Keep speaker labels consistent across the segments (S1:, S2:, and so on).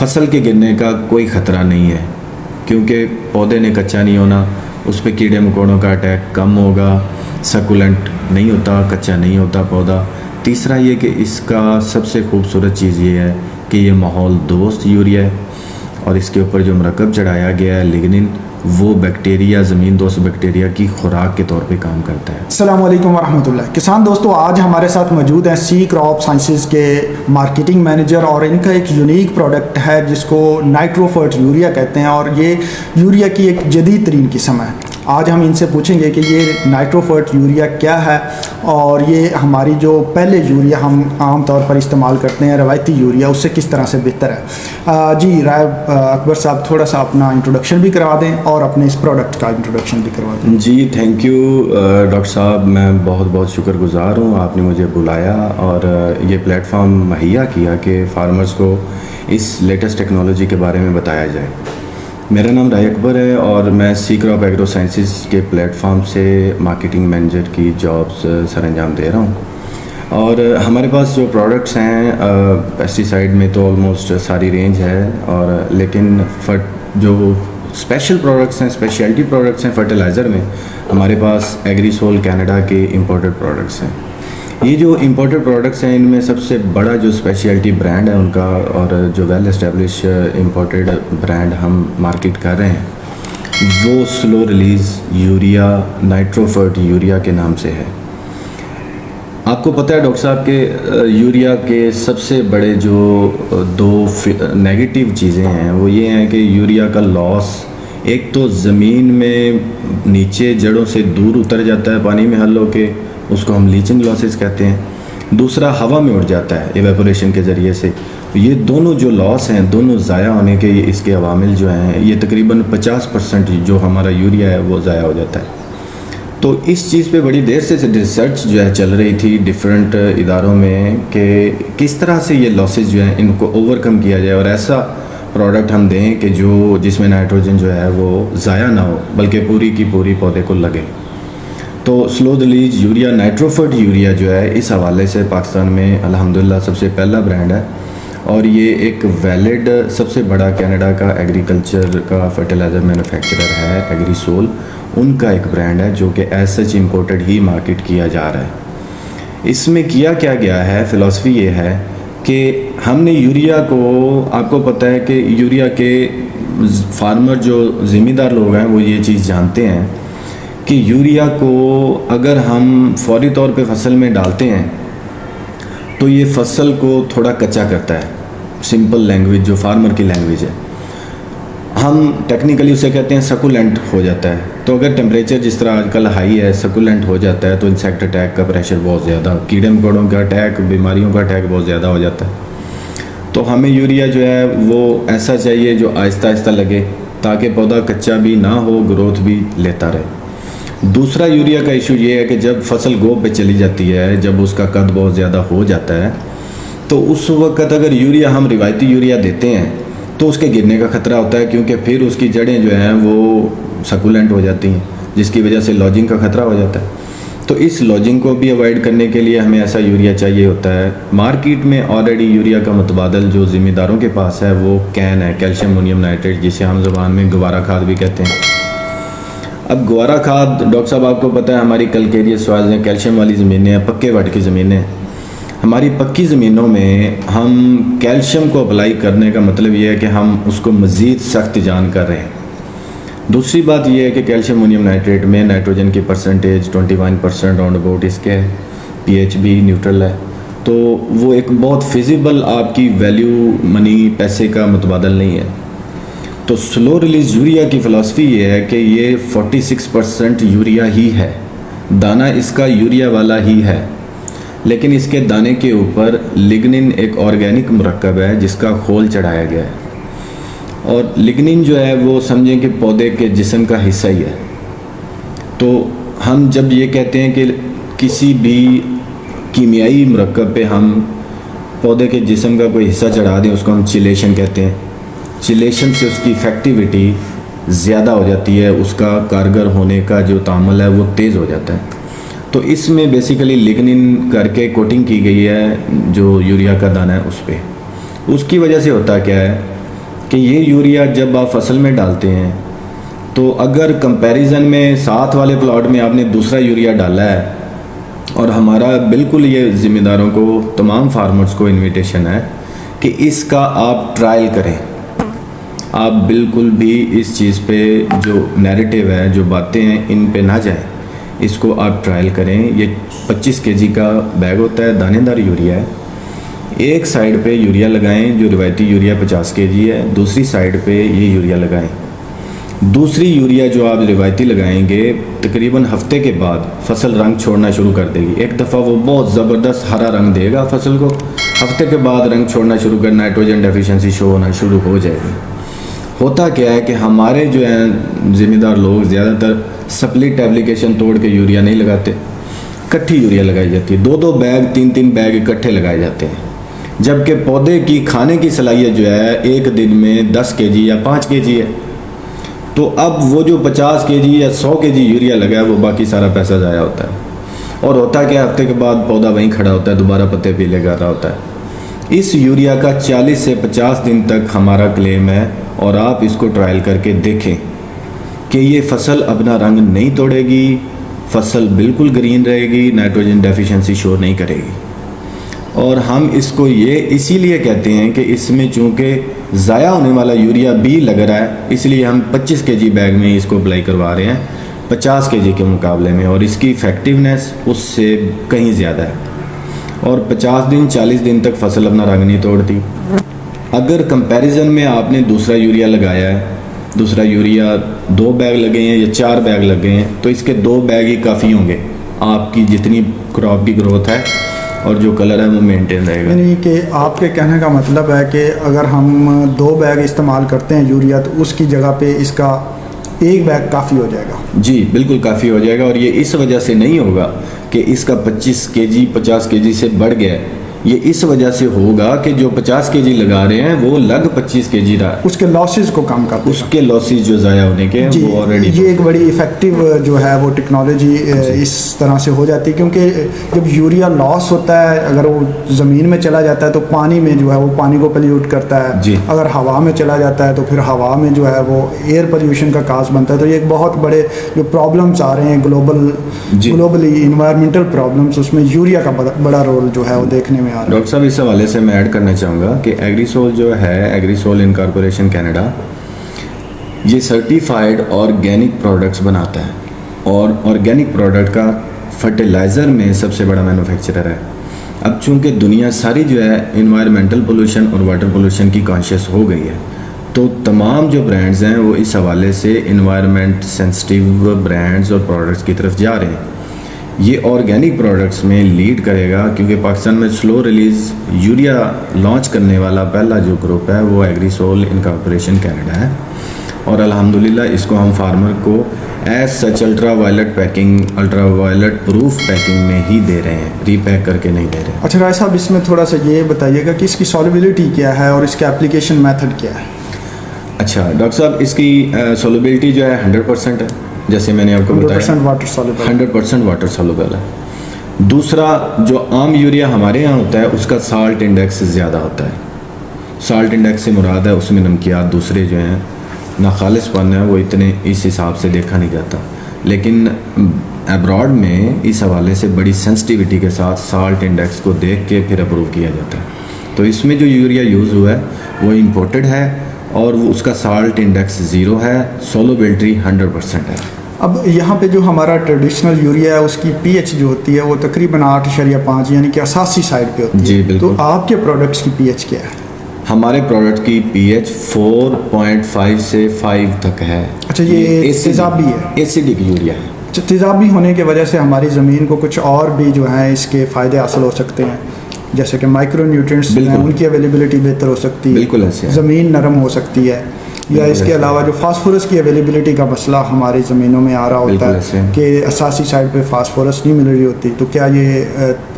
S1: फसल के गिरने का कोई ख़तरा नहीं है, क्योंकि पौधे ने कच्चा नहीं होना, उस पर कीड़े मकोड़ों का अटैक कम होगा, सकुलेंट नहीं होता, कच्चा नहीं होता पौधा। तीसरा ये कि इसका सबसे खूबसूरत चीज़ ये है कि ये माहौल दोस्त यूरिया है, और इसके ऊपर जो मरकब चढ़ाया गया है लिग्निन, वो बैक्टीरिया, ज़मीन दोस्त बैक्टीरिया की खुराक के तौर पे काम करता है।
S2: अस्सलाम वालेकुम वरहमतुल्लाह। किसान दोस्तों, आज हमारे साथ मौजूद हैं सी क्रॉप साइंसेस के मार्केटिंग मैनेजर, और इनका एक यूनिक प्रोडक्ट है जिसको नाइट्रोफर्ट यूरिया कहते हैं, और ये यूरिया की एक जदीद तरीन किस्म है। आज हम इनसे पूछेंगे कि ये नाइट्रोफर्ट यूरिया क्या है, और ये हमारी जो पहले यूरिया हम आम तौर पर इस्तेमाल करते हैं रवायती यूरिया, उससे किस तरह से बेहतर है। जी रायब अकबर साहब, थोड़ा सा अपना इंट्रोडक्शन भी करवा दें और अपने इस प्रोडक्ट का इंट्रोडक्शन भी करवा दें।
S1: जी थैंक यू डॉक्टर साहब, मैं बहुत बहुत शुक्रगुज़ार हूँ, आपने मुझे बुलाया और ये प्लेटफॉर्म मुहैया किया कि फार्मर्स को इस लेटेस्ट टेक्नोलॉजी के बारे में बताया जाए। मेरा नाम राय अकबर है और मैं सी क्रॉप एग्रो साइंसेस के प्लेटफॉर्म से मार्केटिंग मैनेजर की जॉब्स सर अंजाम दे रहा हूँ। और हमारे पास जो प्रोडक्ट्स हैं पेस्टिसाइड में तो ऑलमोस्ट सारी रेंज है, और लेकिन जो स्पेशल प्रोडक्ट्स हैं, स्पेशलिटी प्रोडक्ट्स हैं फर्टिलाइज़र में, हमारे पास एग्रीसोल कनाडा के इंपोर्टेड प्रोडक्ट्स हैं। ये जो इंपोर्टेड प्रोडक्ट्स हैं, इनमें सबसे बड़ा जो स्पेशलिटी ब्रांड है उनका, और जो वेल एस्टेब्लिश इंपोर्टेड ब्रांड हम मार्केट कर रहे हैं, वो स्लो रिलीज़ यूरिया, नाइट्रोफर्ट यूरिया के नाम से है। आपको पता है डॉक्टर साहब के यूरिया के सबसे बड़े जो दो नेगेटिव चीज़ें हैं वो ये हैं कि यूरिया का लॉस, एक तो ज़मीन में नीचे जड़ों से दूर उतर जाता है पानी में हल होके, उसको हम लीचिंग लॉसेस कहते हैं। दूसरा हवा में उड़ जाता है एवेपोरेशन के ज़रिए से। ये दोनों जो लॉस हैं, दोनों ज़ाया होने के इसके अवामिल जो हैं, ये तकरीबन 50% जो हमारा यूरिया है वो ज़ाया हो जाता है। तो इस चीज़ पे बड़ी देर से रिसर्च जो है चल रही थी डिफरेंट इदारों में कि किस तरह से ये लॉसेस जो हैं इनको ओवरकम किया जाए और ऐसा प्रोडक्ट हम दें कि जो जिसमें नाइट्रोजन जो है वो ज़ाया ना हो, बल्कि पूरी की पूरी पौधे को लगे। तो स्लो रिलीज यूरिया, नाइट्रोफर्ट यूरिया जो है, इस हवाले से पाकिस्तान में अल्हम्दुलिल्लाह सबसे पहला ब्रांड है, और ये एक वैलिड सबसे बड़ा कनाडा का एग्रीकल्चर का फर्टिलाइज़र मैन्युफैक्चरर है एग्रीसोल, उनका एक ब्रांड है जो कि एज सच इम्पोर्टेड ही मार्केट किया जा रहा है। इसमें किया क्या गया है, फ़िलासफ़ी ये है कि हमने यूरिया को, आपको पता है कि यूरिया के फार्मर जो ज़िम्मेदार लोग हैं वो ये चीज़ जानते हैं कि यूरिया को अगर हम फौरी तौर पे फसल में डालते हैं तो ये फसल को थोड़ा कच्चा करता है। सिंपल लैंग्वेज जो फार्मर की लैंग्वेज है, हम टेक्निकली उसे कहते हैं सकुलेंट हो जाता है। तो अगर टेम्परेचर जिस तरह आजकल हाई है, सकुलेंट हो जाता है, तो इंसेक्ट अटैक का प्रेशर बहुत ज़्यादा, कीड़े मकोड़ों का अटैक, बीमारियों का अटैक बहुत ज़्यादा हो जाता है। तो हमें यूरिया जो है वो ऐसा चाहिए जो आहिस्ता आहिस्ता लगे, ताकि पौधा कच्चा भी ना हो, ग्रोथ भी लेता रहे। दूसरा यूरिया का इशू ये है कि जब फसल गोब पे चली जाती है, जब उसका कद बहुत ज़्यादा हो जाता है, तो उस वक्त अगर यूरिया हम रिवायती यूरिया देते हैं तो उसके गिरने का ख़तरा होता है, क्योंकि फिर उसकी जड़ें जो हैं वो सकुलेंट हो जाती हैं, जिसकी वजह से लॉजिंग का ख़तरा हो जाता है। तो इस लॉजिंग को भी अवॉइड करने के लिए हमें ऐसा यूरिया चाहिए होता है। मार्केट में ऑलरेडी यूरिया का मुतबादल जो ज़िम्मेदारों के पास है वो कैन है, कैल्शियम अमोनियम नाइट्रेट, जिसे हम ज़बान में गवारा खाद भी कहते हैं। अब गवारा खाद, डॉक्टर साहब आपको पता है हमारी कैलकेरियस सॉइल्स हैं, कैल्शियम वाली ज़मीनें हैं, पक्के वट की ज़मीनें। हमारी पक्की ज़मीनों में हम कैल्शियम को अप्लाई करने का मतलब ये है कि हम उसको मज़ीद सख्त जान कर रहे हैं। दूसरी बात यह है कि कैल्शियम अमोनियम नाइट्रेट में नाइट्रोजन की परसेंटेज 21% राउंड अबाउट इसके है, पीएच भी न्यूट्रल है, तो वो एक बहुत फिजिबल आपकी वैल्यू, मनी, पैसे का मुतबादल नहीं है। तो स्लो रिलीज यूरिया की फ़िलासफ़ी ये है कि ये 46% यूरिया ही है, दाना इसका यूरिया वाला ही है, लेकिन इसके दाने के ऊपर लिग्निन एक ऑर्गेनिक मुरक्कब है जिसका खोल चढ़ाया गया है। और लिग्निन जो है वो समझें कि पौधे के जिस्म का हिस्सा ही है। तो हम जब ये कहते हैं कि किसी भी कीमियाई मुरक्कब पे हम पौधे के जिस्म का कोई हिस्सा चढ़ा दें, उसको हम चिलेशन कहते हैं। चिलेशन से उसकी इफ़ेक्टिविटी ज़्यादा हो जाती है, उसका कारगर होने का जो तामल है वो तेज़ हो जाता है। तो इसमें बेसिकली लिग्निन करके कोटिंग की गई है जो यूरिया का दाना है उस पर। उसकी वजह से होता क्या है कि ये यूरिया जब आप फसल में डालते हैं तो अगर कंपैरिजन में साथ वाले प्लॉट में आपने दूसरा यूरिया डाला है, और हमारा बिल्कुल ये ज़िम्मेदारों को, तमाम फार्मर्स को इनविटेशन है कि इसका आप ट्रायल करें। आप बिल्कुल भी इस चीज़ पे जो नैरेटिव है, जो बातें हैं, इन पे ना जाएं। इसको आप ट्रायल करें। ये 25 केजी का बैग होता है, दानेदार यूरिया है। एक साइड पे यूरिया लगाएं जो रिवायती यूरिया 50 केजी है, दूसरी साइड पे ये यूरिया लगाएं। दूसरी यूरिया जो आप रिवायती लगाएंगे, तकरीबन हफ्ते के बाद फसल रंग छोड़ना शुरू कर देगी। एक दफ़ा वो बहुत ज़बरदस्त हरा रंग देगा फसल को, हफ्ते के बाद रंग छोड़ना शुरू कर, नाइट्रोजन डेफिशिएंसी शो होना शुरू हो जाएगी। होता क्या है कि हमारे जो हैं ज़िम्मेदार लोग ज़्यादातर स्प्लिट एप्लीकेशन तोड़ के यूरिया नहीं लगाते, इकट्ठी यूरिया लगाई जाती है। 2-2 बैग 3-3 बैग इकट्ठे लगाए जाते हैं, जबकि पौधे की खाने की सलाहियत जो है एक दिन में 10 केजी या 5 केजी है। तो अब वो जो 50 केजी या 100 केजी यूरिया लगा है, वो बाकी सारा पैसा ज़ाया होता है। और होता क्या, हफ्ते के बाद पौधा वहीं खड़ा होता है, दोबारा पत्ते पीले कर रहा होता है। इस यूरिया का 40 से 50 दिन तक हमारा क्लेम है, और आप इसको ट्रायल करके देखें कि ये फसल अपना रंग नहीं तोड़ेगी, फसल बिल्कुल ग्रीन रहेगी, नाइट्रोजन डेफिशिएंसी शो नहीं करेगी। और हम इसको ये इसीलिए कहते हैं कि इसमें चूँकि ज़ाया होने वाला यूरिया भी लग रहा है, इसलिए हम 25 केजी बैग में इसको अप्लाई करवा रहे हैं 50 केजी के मुकाबले में, और इसकी इफ़ेक्टिवनेस उससे कहीं ज़्यादा है। और 50 दिन 40 दिन तक फसल अपना रंग नहीं तोड़ती। अगर कंपैरिजन में आपने दूसरा यूरिया लगाया है, दूसरा यूरिया 2 बैग लगे हैं या 4 बैग लगे हैं, तो इसके 2 बैग ही काफ़ी होंगे। आपकी जितनी क्रॉप की ग्रोथ है और जो कलर है वो मेंटेन रहेगा।
S2: यानी कि आपके कहने का मतलब है कि अगर हम 2 बैग इस्तेमाल करते हैं यूरिया, तो उसकी जगह पे इसका 1 बैग काफ़ी हो जाएगा।
S1: जी बिल्कुल काफ़ी हो जाएगा। और ये इस वजह से नहीं होगा कि इसका 25 केजी 50 केजी से बढ़ गया है, ये इस वजह से होगा कि जो 50 केजी लगा रहे हैं वो लग 25 केजी रहा है,
S2: उसके लॉसेस को कम कर,
S1: उसके लॉसेस जो ज़ाया होने के हैं वो ऑलरेडी।
S2: ये एक बड़ी इफ़ेक्टिव जो है वो टेक्नोलॉजी इस तरह से हो जाती है, क्योंकि जब यूरिया लॉस होता है, अगर वो ज़मीन में चला जाता है तो पानी में जो है वो पानी को पोल्यूट करता है
S1: जी।
S2: अगर हवा में चला जाता है तो फिर हवा में जो है वो एयर पोल्यूशन का काज बनता है। तो ये एक बहुत बड़े जो प्रॉब्लम्स आ रहे हैं ग्लोबली इन्वायरमेंटल प्रॉब्लम्स, उसमें यूरिया का बड़ा रोल जो है वो देखने में।
S1: डॉक्टर साहब, इस हवाले से मैं ऐड करना चाहूँगा कि एग्रीसोल जो है, एग्रीसोल इनकॉर्पोरेशन कनाडा, ये सर्टिफाइड ऑर्गेनिक प्रोडक्ट्स बनाता है, और ऑर्गेनिक प्रोडक्ट का फर्टिलाइज़र में सबसे बड़ा मैन्युफैक्चरर है। अब चूँकि दुनिया सारी जो है इन्वायरमेंटल पोल्यूशन और वाटर पोल्यूशन की कॉन्शियस हो गई है, तो तमाम जो ब्रांड्स हैं वो इस हवाले से इन्वायरमेंट सेंसिटिव ब्रांड्स और प्रोडक्ट्स की तरफ जा रहे हैं। ये ऑर्गेनिक प्रोडक्ट्स में लीड करेगा, क्योंकि पाकिस्तान में स्लो रिलीज़ यूरिया लॉन्च करने वाला पहला जो ग्रुप है वो एग्रीसोल इनकॉर्पोरेशन कनाडा है। और अल्हम्दुलिल्लाह इसको हम फार्मर को as such ultra violet packing, ultra violet proof packing में ही दे रहे हैं, रीपैक करके नहीं दे रहे।
S2: अच्छा राय साहब, इसमें थोड़ा सा ये बताइएगा कि इसकी सॉल्युबिलिटी क्या है और इसका एप्लीकेशन मेथड क्या है।
S1: अच्छा डॉक्टर साहब, इसकी सॉल्युबिलिटी जो है 100% है, जैसे मैंने आपको बताया 100% वाटर सॉल्युबल है। दूसरा, जो आम यूरिया हमारे यहाँ होता है उसका साल्ट इंडेक्स ज़्यादा होता है। साल्ट इंडेक्स से मुराद है उसमें नमकियात दूसरे जो हैं नाखालिसपन है वो इतने इस हिसाब से देखा नहीं जाता, लेकिन अब्रॉड में इस हवाले से बड़ी सेंसिटिविटी के साथ साल्ट इंडेक्स को देख के फिर अप्रूव किया जाता है। तो इसमें जो यूरिया यूज़ हुआ है वो इम्पोर्टेड है और वो उसका साल्ट इंडेक्स 0 है, सॉल्युबिलिटी 100% है।
S2: अब यहाँ पे जो हमारा ट्रेडिशनल यूरिया है उसकी पीएच जो होती है वो तकरीबन 8.5 यानी कि 88 साइड पे होती है।
S1: जी बिल्कुल।
S2: तो आपके प्रोडक्ट्स की पीएच क्या है?
S1: हमारे प्रोडक्ट की पीएच 4.5 से 5 तक है।
S2: अच्छा, ये तेज़ाबी है,
S1: एसिडिक यूरिया है।
S2: अच्छा, तेज़ाबी होने की वजह से हमारी ज़मीन को कुछ और भी जो है इसके फ़ायदे हासिल हो सकते हैं, जैसे कि माइक्रो न्यूट्रिएंट्स उनकी अवेलेबिलिटी बेहतर हो सकती है,
S1: बिल्कुल ऐसे है।
S2: ज़मीन नरम हो सकती है, या इसके अलावा जो फास्फोरस की अवेलेबिलिटी का मसला हमारी ज़मीनों में आ रहा होता है कि असासी साइड पे फास्फोरस नहीं मिल रही होती, तो क्या ये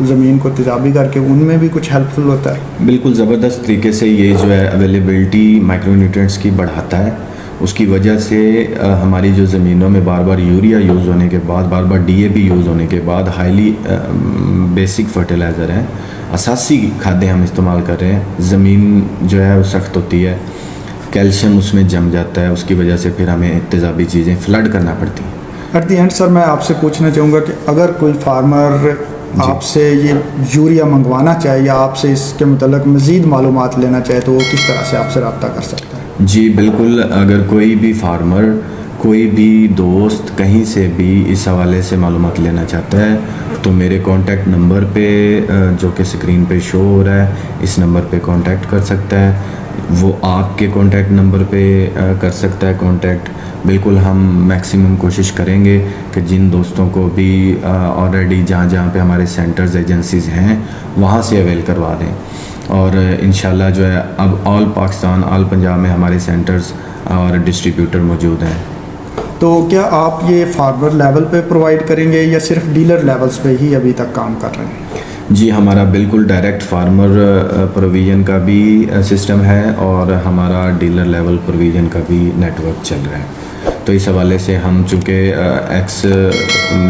S2: ज़मीन को तेज़ाबी करके उनमें भी कुछ हेल्पफुल होता है?
S1: बिल्कुल ज़बरदस्त तरीके से ये जो है अवेलेबिलिटी माइक्रो न्यूट्रिएंट्स की बढ़ाता है। उसकी वजह से हमारी जो ज़मीनों में बार बार यूरिया यूज़ होने के बाद, बार बार DAP यूज़ होने के बाद हाईली बेसिक फर्टिलाइज़र हैं, असासी खादें हम इस्तेमाल कर रहे हैं, ज़मीन जो है वो सख्त होती है, कैल्शियम उसमें जम जाता है, उसकी वजह से फिर हमें तेज़ाबी चीज़ें फ्लड करना पड़ती हैं।
S2: एट द एंड सर मैं आपसे पूछना चाहूँगा कि अगर कोई फार्मर आपसे ये यूरिया मंगवाना चाहे या आपसे इसके मतलब मज़ीद मालूमात लेना चाहे तो वो किस तरह से आपसे रब्ता कर सकता है? जी
S1: बिल्कुल, अगर कोई भी फार्मर, कोई भी दोस्त कहीं से भी इस हवाले से मालूमात लेना चाहता है तो मेरे कॉन्टैक्ट नंबर पे जो कि स्क्रीन पे शो हो रहा है, इस नंबर पे कांटेक्ट कर सकता है। वो आपके कॉन्टैक्ट नंबर पे कर सकता है कांटेक्ट। बिल्कुल हम मैक्सिमम कोशिश करेंगे कि जिन दोस्तों को भी ऑलरेडी जहाँ पे हमारे सेंटर्स एजेंसीज़ हैं वहाँ से अवेल करवा दें। और इंशाल्लाह जो है अब ऑल पाकिस्तान, ऑल पंजाब में हमारे सेंटर्स और डिस्ट्रीब्यूटर मौजूद हैं।
S2: तो क्या आप ये फार्मर लेवल पे प्रोवाइड करेंगे या सिर्फ डीलर लेवल्स पे ही अभी तक काम कर रहे हैं?
S1: जी, हमारा बिल्कुल डायरेक्ट फार्मर प्रोविज़न का भी सिस्टम है और हमारा डीलर लेवल प्रोविज़न का भी नेटवर्क चल रहा है। तो इस हवाले से हम चूँकि एक्स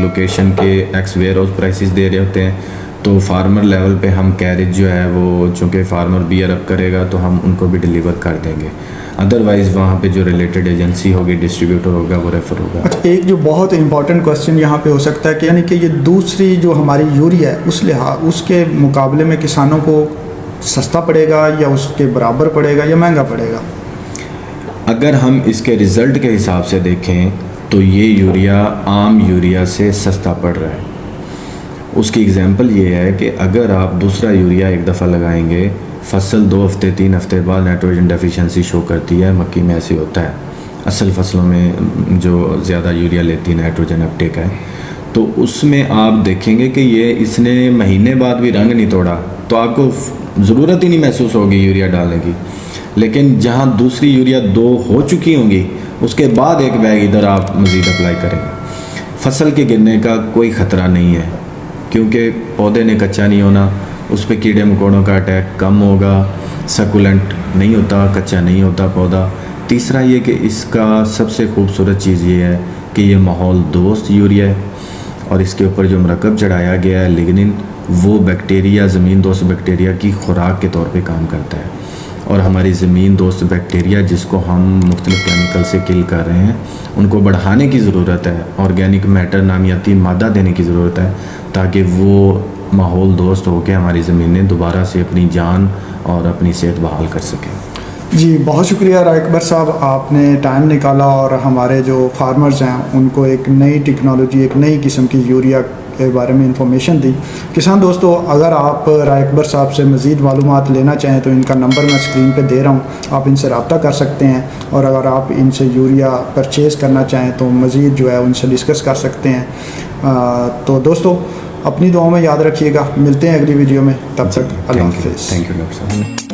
S1: लोकेशन के एक्स वेयर हाउस प्राइसेस दे रहे होते हैं तो फार्मर लेवल पे हम कैरेज जो है वो चूँकि फार्मर बियर अप करेगा तो हम उनको भी डिलीवर कर देंगे। अदरवाइज़ वहाँ पे जो रिलेटेड एजेंसी होगी, डिस्ट्रीब्यूटर होगा, वो रेफ़र होगा।
S2: अच्छा, एक जो बहुत इंपॉर्टेंट क्वेश्चन यहाँ पे हो सकता है कि यानी कि ये दूसरी जो हमारी यूरिया है उसके मुकाबले में किसानों को सस्ता पड़ेगा या उसके बराबर पड़ेगा या महंगा पड़ेगा?
S1: अगर हम इसके रिज़ल्ट के हिसाब से देखें तो ये यूरिया आम यूरिया से सस्ता पड़ रहा है। उसकी एग्जांपल ये है कि अगर आप दूसरा यूरिया एक दफ़ा लगाएंगे, फसल 2 हफ्ते 3 हफ्ते बाद नाइट्रोजन डेफिशिएंसी शो करती है। मक्की में ऐसे होता है, असल फसलों में जो ज़्यादा यूरिया लेती है नाइट्रोजन अपटेक है, तो उसमें आप देखेंगे कि ये इसने महीने बाद भी रंग नहीं तोड़ा तो आपको ज़रूरत ही नहीं महसूस होगी यूरिया डालने की। लेकिन जहाँ दूसरी यूरिया 2 हो चुकी होंगी उसके बाद एक बैग इधर आप मज़ीद अप्लाई करेंगे, फसल के गिरने का कोई ख़तरा नहीं है क्योंकि पौधे ने कच्चा नहीं होना, उस पर कीड़े मकोड़ों का अटैक कम होगा, सकुलेंट नहीं होता, कच्चा नहीं होता पौधा। तीसरा ये कि इसका सबसे खूबसूरत चीज़ ये है कि ये माहौल दोस्त यूरिया है और इसके ऊपर जो मरकब चढ़ाया गया है लिग्निन, वो बैक्टीरिया, ज़मीन दोस्त बैक्टीरिया की खुराक के तौर पे काम करता है। और हमारी ज़मीन दोस्त बैक्टीरिया जिसको हम मुख्तलिफ़ केमिकल से किल कर रहे हैं उनको बढ़ाने की ज़रूरत है, ऑर्गेनिक मैटर नामियाती मादा देने की ज़रूरत है ताकि वो माहौल दोस्त होकर हमारी ज़मीनें दोबारा से अपनी जान और अपनी सेहत बहाल कर सकें।
S2: जी, बहुत शुक्रिया रायकबर साहब, आपने टाइम निकाला और हमारे जो फार्मर्स हैं उनको एक नई टेक्नोलॉजी, एक नई किस्म की यूरिया के बारे में इंफॉर्मेशन दी। किसान दोस्तों, अगर आप रायकबर साहब से मज़ीद मालूमात लेना चाहें तो इनका नंबर मैं स्क्रीन पे दे रहा हूँ, आप इनसे रब्ता कर सकते हैं। और अगर आप इनसे यूरिया परचेज़ करना चाहें तो मज़ीद जो है उनसे डिस्कस कर सकते हैं। तो दोस्तों, अपनी दुआओं में याद रखिएगा। मिलते हैं अगली वीडियो में, तब तक अल्लाह हाफ़िज़।
S1: थैंक यू डॉक्टर साहब।